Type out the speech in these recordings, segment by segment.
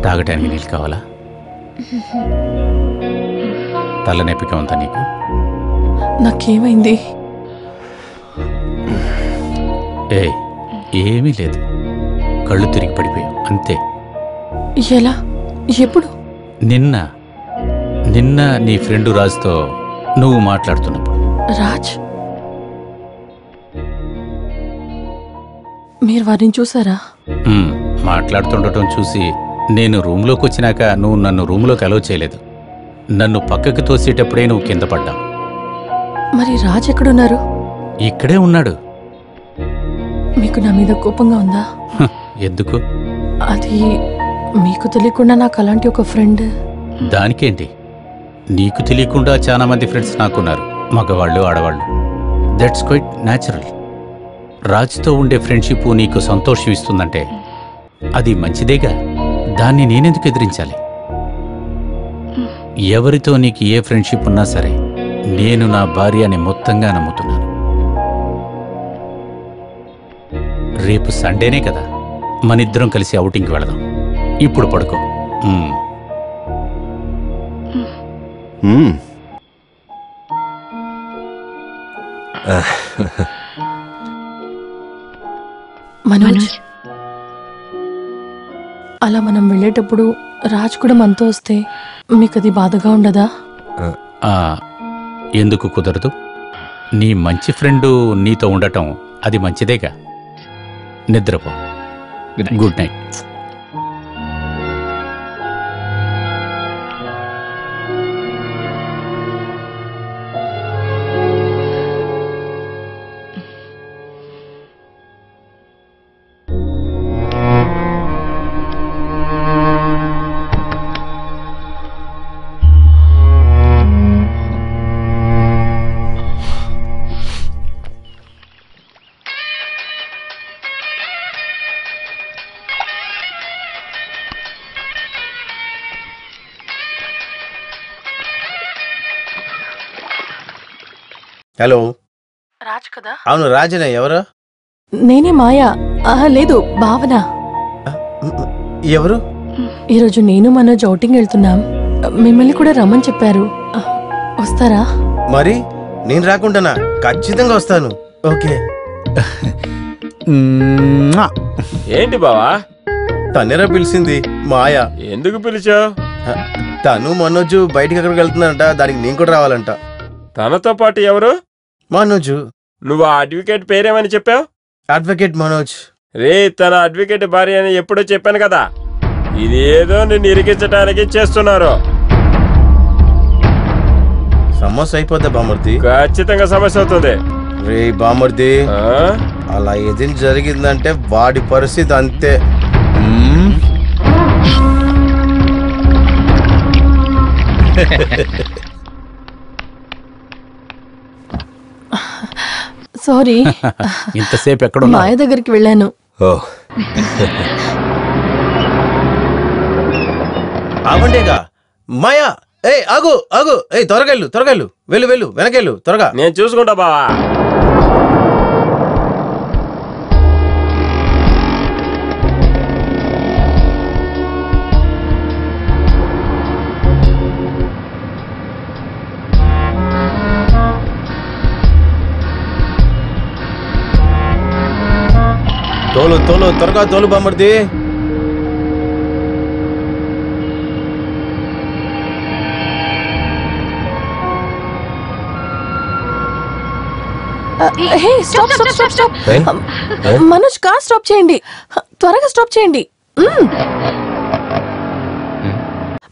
తాగటానికి నీళ్ళు కావాలా? తలనొప్పిగా ఉందా నీకు? నాకేమైంది? ఏమీ లేదు, కళ్ళు తిరిగి పడిపోయావు అంతే. ఎలా? ఎప్పుడు? నిన్న నీ ఫ్రెండు రాజ్తో నువ్వు మాట్లాడుతున్నప్పుడు. రాజ్? మీరు వారిని చూసారా? మాట్లాడుతుండటం చూసి నేను రూమ్లోకి వచ్చినాక నువ్వు నన్ను రూమ్లోకి అలౌ చేయలేదు. నన్ను పక్కకి తోసేటప్పుడే నువ్వు కింద పడ్డావు. మరి రాజ్ ఎక్కడున్నారు? ఇక్కడే ఉన్నాడు. మీకు నా మీద కోపంగా ఉందా? ఎందుకు? అది మీకు తెలియకుండా నాకు అలాంటి ఒక ఫ్రెండ్. దానికేంటి? నీకు తెలియకుండా చాలా మంది ఫ్రెండ్స్ నాకున్నారు, మగవాళ్ళు ఆడవాళ్ళు. That's quite natural. రాజ్తో ఉండే ఫ్రెండ్షిప్ నీకు సంతోషం ఇస్తుందంటే అది మంచిదేగా. దాన్ని నేనెందుకు ఎదిరించాలి? ఎవరితో నీకు ఏ ఫ్రెండ్షిప్ ఉన్నా సరే నేను నా భార్యని మొత్తంగా నమ్ముతున్నాను. రేపు సండేనే కదా, మనిద్దరం కలిసి ఔటింగ్కి వెళదాం. ఇప్పుడు పడుకో. మనోజ్, అలా మనం వెళ్ళేటప్పుడు రాజ్ కూడా మనతో వస్తే మీకు అది బాధగా ఉండదా? ఎందుకు కుదరదు? నీ మంచి ఫ్రెండు నీతో ఉండటం అది మంచిదేగా. నిద్రపో. Good night. హలో, రాజ్ కదా? అవును, రాజనే. ఎవరు? నేనే మాయా. లేదు, భావన. ఎవరు? ఈరోజు నేను మనోజ్ ఔటింగ్ వెళ్తున్నాం. మిమ్మల్ని కూడా రమ్మని చెప్పారు. వస్తారా? మరి నేను రాకుండానా? ఖచ్చితంగా వస్తాను. ఓకే. ఏంటి బావా? తనేరా పిలిచింది, మాయా. ఎందుకు పిలిచావు? తను మనోజు బయటికి ఎక్కడికి వెళ్తున్నారంట, దానికి నేను కూడా రావాలంట. తనతో పాటు ఎవరు? మనోజు. నువ్వు ఆ అడ్వకేట్ పేరేమని చెప్పావు? అడ్వకేట్ మనోజ్. రే, తన అడ్వకేట్ భార్య అని ఎప్పుడో చెప్పాను కదా. ఇది ఏదో నిన్ను ఇరికించడానికి చేస్తున్నారు. సమస్య అయిపోద్దా బామర్ది? ఖచ్చితంగా సమస్య అవుతుంది. రే బామర్ది, అలా ఏదైనా జరిగిందంటే వాడి పరిస్థితి అంతే. సారీ, ఇంతసేపు ఎక్కడ మాయ దగ్గరికి వెళ్ళాను. ఆగండేగా మాయా. ఆగు ఆగు. త్వరగా వెళ్ళు. వెళ్ళు వెనకెళ్ళు త్వరగా. నేను చూసుకుంటా బావా. తోలు త్వరగా తోలు బామర్ది. మనోజ్, కార్ స్టాప్ చేయండి. త్వరగా స్టాప్ చేయండి.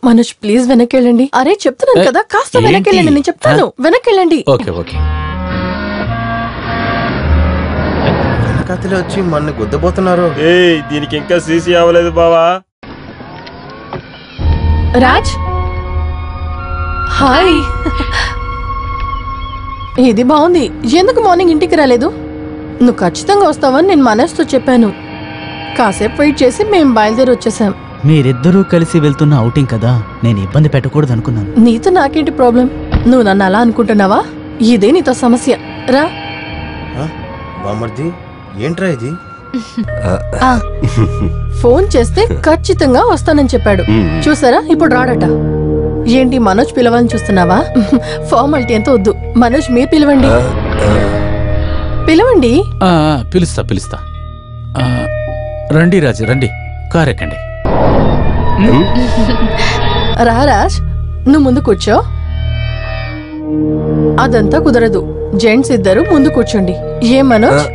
మనోజ్, ప్లీజ్ వెనక్కి వెళ్ళండి. అరే, చెప్తున్నాను కదా, కాస్త వెనక్కి వెళ్ళండి. నేను చెప్తాను, వెనక్కి వెళ్ళండి. వెనకాతలే వచ్చి మన గుద్దబోతున్నారు. దీనికి ఇంకా సీసీ అవ్వలేదు బావా. రాజ్, హాయ్. ఇది బాగుంది. ఎందుకు మార్నింగ్ ఇంటికి రాలేదు? నువ్వు ఖచ్చితంగా వస్తావని నేను మనస్తో చెప్పాను. కాసేపు వెయిట్ చేసి మేము బయలుదేరి వచ్చేసాం. మీరిద్దరూ కలిసి వెళ్తున్న ఔటింగ్ కదా, నేను ఇబ్బంది పెట్టకూడదు అనుకున్నాను. నీతో నాకేంటి ప్రాబ్లం? నువ్వు నన్ను అలా అనుకుంటున్నావా? ఇదే నీతో సమస్య. రా. బామర్ది, ఏంట్రా ఇది? ఫోన్ చేస్తే ఖచ్చితంగా వస్తానని చెప్పాడు. చూసారా, ఇప్పుడు రాడట. ఏంటి మనోజ్ పిలవాలని చూస్తున్నావా? ఫార్మాలిటీ ఎంత వద్దు. మనోజ్ మీరు పిలవండి. పిలవండి. పిలుస్తా. రండి రాజు, రండి, కార్ ఎక్కండి. రా రాజ్, నువ్వు ముందు కూర్చో. అదంతా కుదరదు. జెంట్స్ ఇద్దరు ముందు కూర్చోండి. ఏం మనోజ్?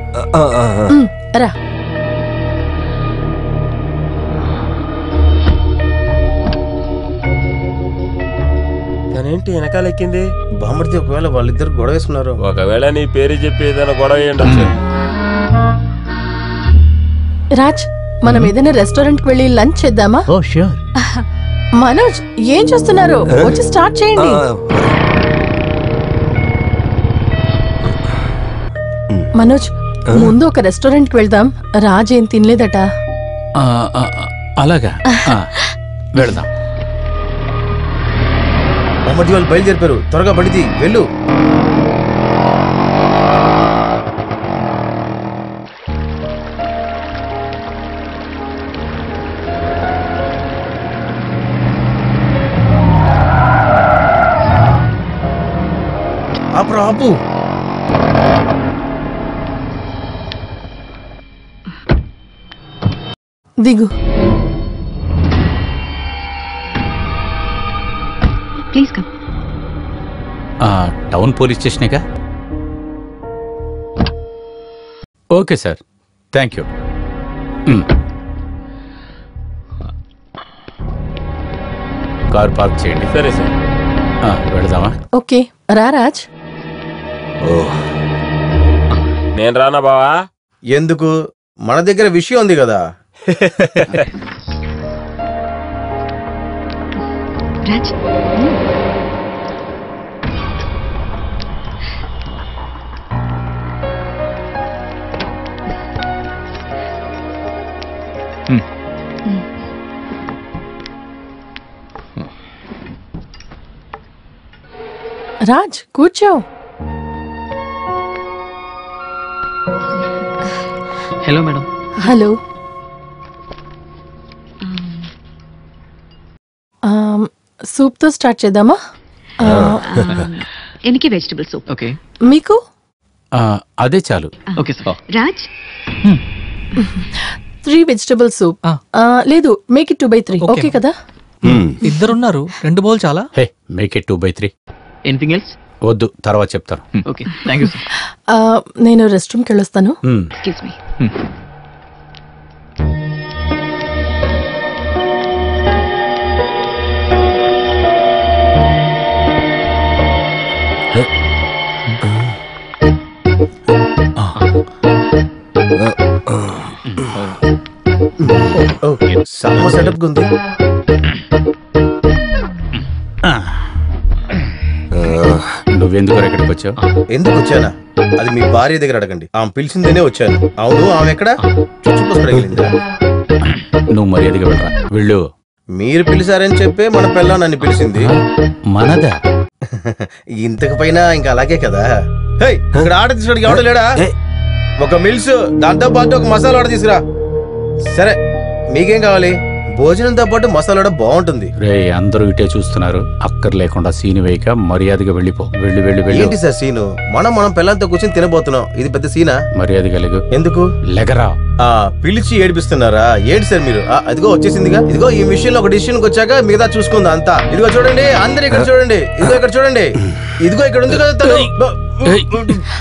రా. తనేంటి వెనకాల ఎక్కింది? బామర్ది ఒకవేళ వాళ్ళిద్దరు గొడవ వేసుకున్నారు. ఒకవేళ నీ పేరు చెప్పి ఏదైనా గొడవ ఏంటొచ్చు. రాజ్, మనం ఏదైనా రెస్టారెంట్ కి వెళ్ళి లంచ్ చేద్దామా? ఓ ష్యూర్. మనోజ్ ఏం చూస్తున్నారు? వచ్చి స్టార్ట్ చేయండి. మనోజ్, ముందు ఒక రెస్టారెంట్ కి వెళ్దాం. రాజ్ ఏం తినలేదట. అలాగా, వెళదాం. బామర్ది వాళ్ళు బయలుదేరిపారు. త్వరగా పడిది, వెళ్ళు. ఆపు. దిగు. Please come. టౌన్ పోలీస్ స్టేషనేగా? Okay sir, thank you. Car park చేయండి. సరే సార్. వెళదామా? ఓకే, రా రాజ్. నేను రానా బావా? ఎందుకు? మన దగ్గర విషయం ఉంది కదా. రాజ్, రాజ్ కూర్చో. Hello madam. హలో. సూప్ తో స్టార్ట్ చేద్దామా? ఎనికి వెజిటబుల్ సూప్. ఓకే. మీకు? అదే చాలు. Okay sir. Raj, 3 vegetable soup. లేదు, మేక్ ఇట్ 2/3. ఓకే కదా? ఇద్దరున్నారు, 2 బౌల్ చాలా. హే, మేక్ ఇట్ 2/3. Anything else? వద్దు, తర్వాత చెప్తాను. Okay, thank you sir. నేను రెస్ట్ రూమ్కి వెళ్ళొస్తాను. Excuse me. సామ సెటప్ ఉంది. నువ్వెందుకు ఎక్కడికి వచ్చావు? ఎందుకు వచ్చానా? అది మీ భార్య దగ్గర అడగండి. ఆమె పిలిచిందనే వచ్చాను. అవును, ఆమె ఎక్కడ? చుచ్చుపోసడగలిందా? నువ్వు మర్యాదగా వెళ్ళరా, వెళ్ళు. మీరు పిలిచారని చెప్పే మన పిల్ల నన్ను పిలిచింది. మనదా? ఇంతకు పైన ఇంకా అలాగే కదా. ఇక్కడ ఆర్డర్ తీసుకోవడానికి ఎవడో లేడా? ఒక మిల్స్, దాంతో పాటు ఒక మసాలా ఆర్డర్ తీసుకురా. సరే, మీకేం కావాలి? భోజనంతో పాటు మసాలా బాగుంటుంది. రే, అందరూ ఇటే చూస్తున్నారు. అక్కర్ లేకుండా సీన్ వేయక మర్యాదగా వెళ్ళిపో. వెళ్ళి. ఏంటి సార్ సీను? మనం పిల్లలతో కూర్చొని తినబోతున్నాం. ఇది పెద్ద సీనా? మర్యాదగా లేగు. ఎందుకు లెగరా? పిలిచి ఏడిపిస్తున్నారా? ఏంటి సార్ మీరు? అదిగో వచ్చేసిందిగా. ఇదిగో ఈ విషయంలో ఒక డిసిషన్ వచ్చాక మిగతా చూసుకుందా అంతా. ఇదిగో చూడండి, అందరు ఇక్కడ చూడండి. ఇదిగో ఇక్కడ చూడండి. ఇదిగో ఇక్కడ ఉంది కదా తను.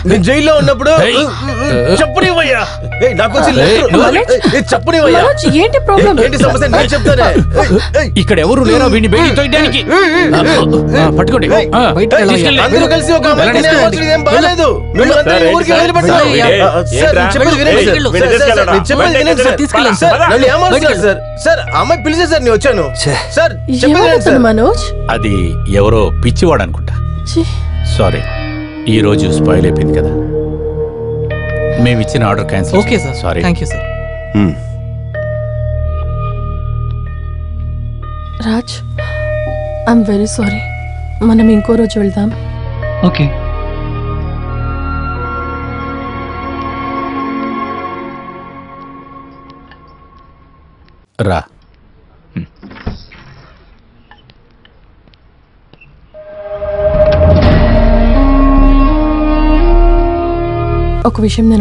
నేను జైల్లో ఉన్నప్పుడు చెప్పనివయ్యా. నాకు చెప్పనివయ్యా. ఏంటి ప్రాబ్లం? ఏంటి సమస్య? నేను చెప్తానే. ఇక్కడ ఎవరు లేరా వీడిని బయటికి తోయడానికి? పట్టుకోండి. అందరూ కలిసి ఒక ఏం బాగాలేదు. ఊరికి సార్, అమ్మాయి పిలిచే సార్ నేను వచ్చాను. సార్ చెప్పండి మనోజ్. అది ఎవరో పిచ్చివాడు అనుకుంటా. సారీ, ఈ రోజు స్పాయిల్ అయిపోయింది కదా. మేము ఇచ్చిన order cancel. Okay sir, sorry. Thank you sir. Raj, I'm very sorry. మనం ఇంకో రోజు వెళ్దాం. ఓకే. రా. ఒక విషయం నేను